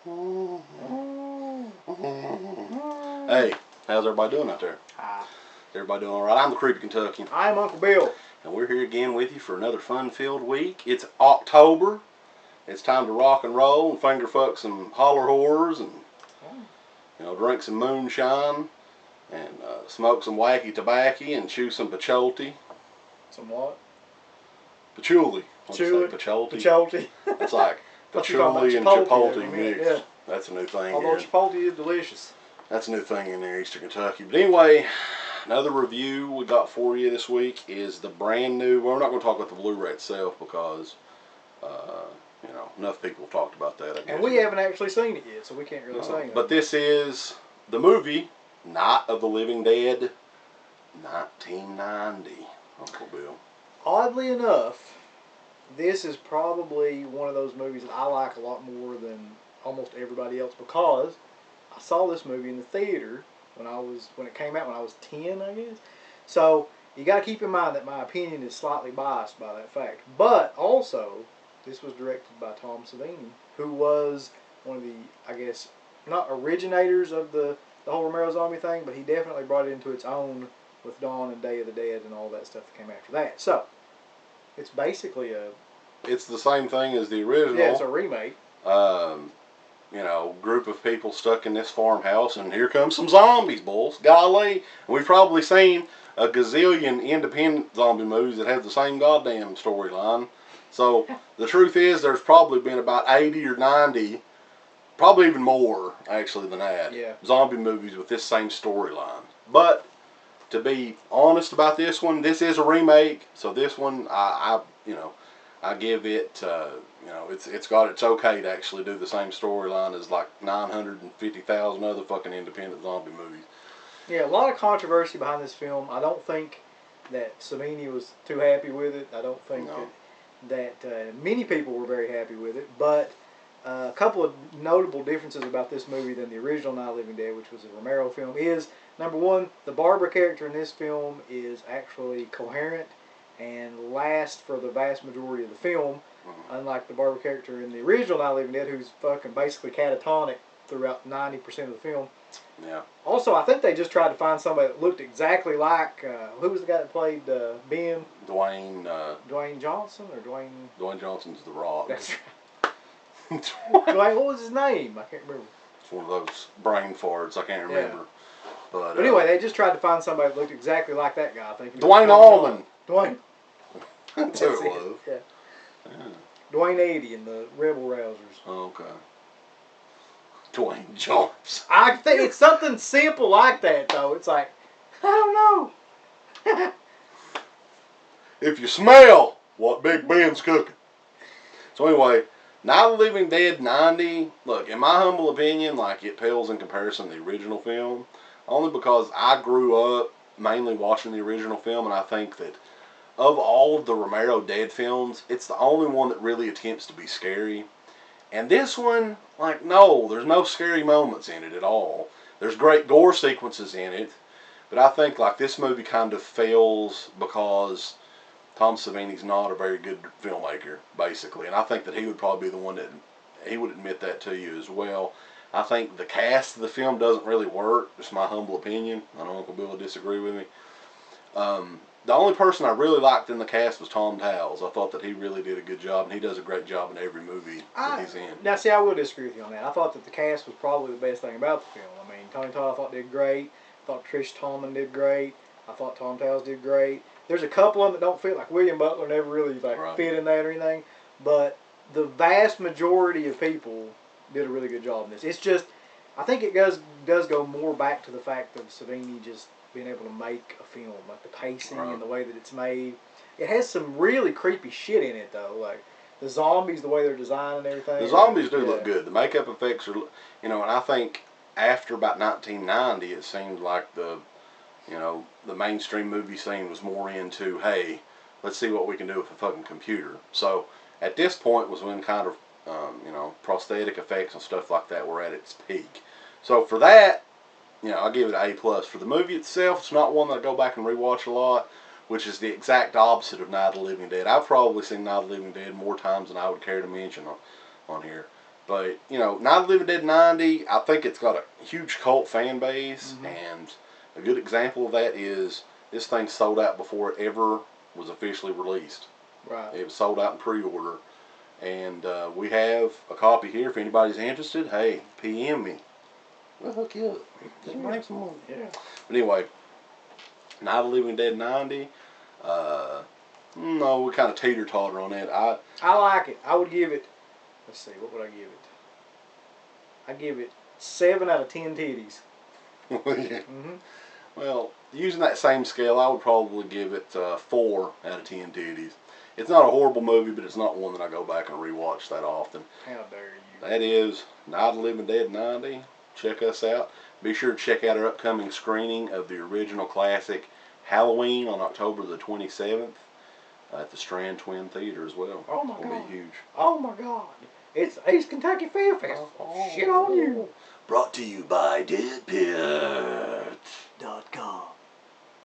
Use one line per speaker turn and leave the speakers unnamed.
Hey, how's everybody doing out there?
Hi.
Is everybody doing all right? I'm the Creepy Kentuckian.
I'm Uncle Bill.
And we're here again with you for another fun-filled week. It's October. It's time to rock and roll and finger fuck some holler whores and drink some moonshine and smoke some wacky tobacco and chew some patchouli.
Some what?
Patchouli.
Patchouli.
Patchouli. It's like patchouli and chipotle mix.
Yeah.
That's a new thing.
Although chipotle is delicious.
That's a new thing in there, Eastern Kentucky. But anyway, another review we got for you this week is the brand new. Well, we're not going to talk about the Blu-ray itself because, enough people have talked about that. I guess.
And we haven't actually seen it yet, so we can't really say anything.
But this is the movie Night of the Living Dead, 1990. Uncle Bill.
Oddly enough, this is probably one of those movies that I like a lot more than almost everybody else because I saw this movie in the theater when it came out when I was 10, I guess. So you got to keep in mind that my opinion is slightly biased by that fact. But also, this was directed by Tom Savini, who was one of the, I guess, not originators of the whole Romero zombie thing, but he definitely brought it into its own with Dawn and Day of the Dead and all that stuff that came after that. So it's basically
It's the same thing as the original.
Yeah, it's a remake.
Group of people stuck in this farmhouse, and here comes some zombies, bulls. Golly. We've probably seen a gazillion independent zombie movies that have the same goddamn storyline. So the truth is there's probably been about 80 or 90, probably even more, actually, than that, zombie movies with this same storyline. But to be honest about this one, this is a remake, so this one, I give it, it's okay to actually do the same storyline as like 950,000 other fucking independent zombie movies.
Yeah, a lot of controversy behind this film. I don't think that Savini was too happy with it. I don't think that many people were very happy with it. But a couple of notable differences about this movie than the original Night of the Living Dead, which was a Romero film, is, number one, the Barbara character in this film is actually coherent and lasts for the vast majority of the film, unlike the Barbara character in the original Night of the Living Dead, who's fucking basically catatonic throughout 90% of the film.
Yeah.
Also, I think they just tried to find somebody that looked exactly like, who was the guy that played Ben?
Dwayne
Johnson or Dwayne?
Dwayne Johnson's The Rock.
That's right. Dwayne, what was his name? I can't remember.
It's one of those brain farts. I can't remember.
Yeah.
But
anyway, they just tried to find somebody that looked exactly like that guy. I think
Dwayne Allman.
Dwayne.
That's who it was.
Yeah. Dwayne 80 in the Rebel Rousers.
Okay. Dwayne Johnson.
I think it's something simple like that, though. It's like, I don't know.
If you smell what Big Ben's cooking. So anyway, Night of the Living Dead 90, look, in my humble opinion, like, it pales in comparison to the original film. Only because I grew up mainly watching the original film, and I think that of all of the Romero Dead films, it's the only one that really attempts to be scary. And this one, like, no, there's no scary moments in it at all. There's great gore sequences in it, but I think, like, this movie kind of fails because Tom Savini's not a very good filmmaker, basically. And I think that he would probably be the one that, he would admit that to you as well. I think the cast of the film doesn't really work, just my humble opinion. I know Uncle Bill would disagree with me. The only person I really liked in the cast was Tom Towles. I thought that he really did a good job, and he does a great job in every movie that he's in.
Now, see, I will disagree with you on that. I thought that the cast was probably the best thing about the film. I mean, Tony Todd I thought did great. I thought Trish Tallman did great. I thought Tom Towles did great. There's a couple of them that don't fit, like William Butler never really fit in that or anything. But the vast majority of people did a really good job in this. It's just, I think it does go more back to the fact of Savini just being able to make a film, like the pacing and the way that it's made. It has some really creepy shit in it, though, like the zombies, the way they're designed and everything.
The zombies do look good. The makeup effects are, and I think after about 1990, it seemed like the mainstream movie scene was more into, hey, let's see what we can do with a fucking computer. So at this point was when kind of, prosthetic effects and stuff like that were at its peak. So for that, I'll give it an A+. For the movie itself, it's not one that I go back and rewatch a lot, which is the exact opposite of Night of the Living Dead. I've probably seen Night of the Living Dead more times than I would care to mention on here. But, you know, Night of the Living Dead 90, I think it's got a huge cult fan base, and a good example of that is this thing sold out before it ever was officially released.
Right.
It was sold out in pre-order, and we have a copy here if anybody's interested. Hey, PM me. We'll hook you up. Just bring some money.
Yeah.
But anyway, Night of the Living Dead 90, no, we kind of teeter-totter on that.
I like it. I would give it, let's see, what would I give it? I give it 7 out of 10 titties.
Yeah. Well, using that same scale, I would probably give it 4 out of 10 titties. It's not a horrible movie, but it's not one that I go back and rewatch that often.
How dare you?
That is Night of the Living Dead 90. Check us out. Be sure to check out our upcoming screening of the original classic Halloween on October the 27th at the Strand Twin Theater as well.
Oh my
It'll
God.
be huge.
Oh my God. It's East Kentucky Film Festival. Shit on you.
Brought to you by DEADPIT.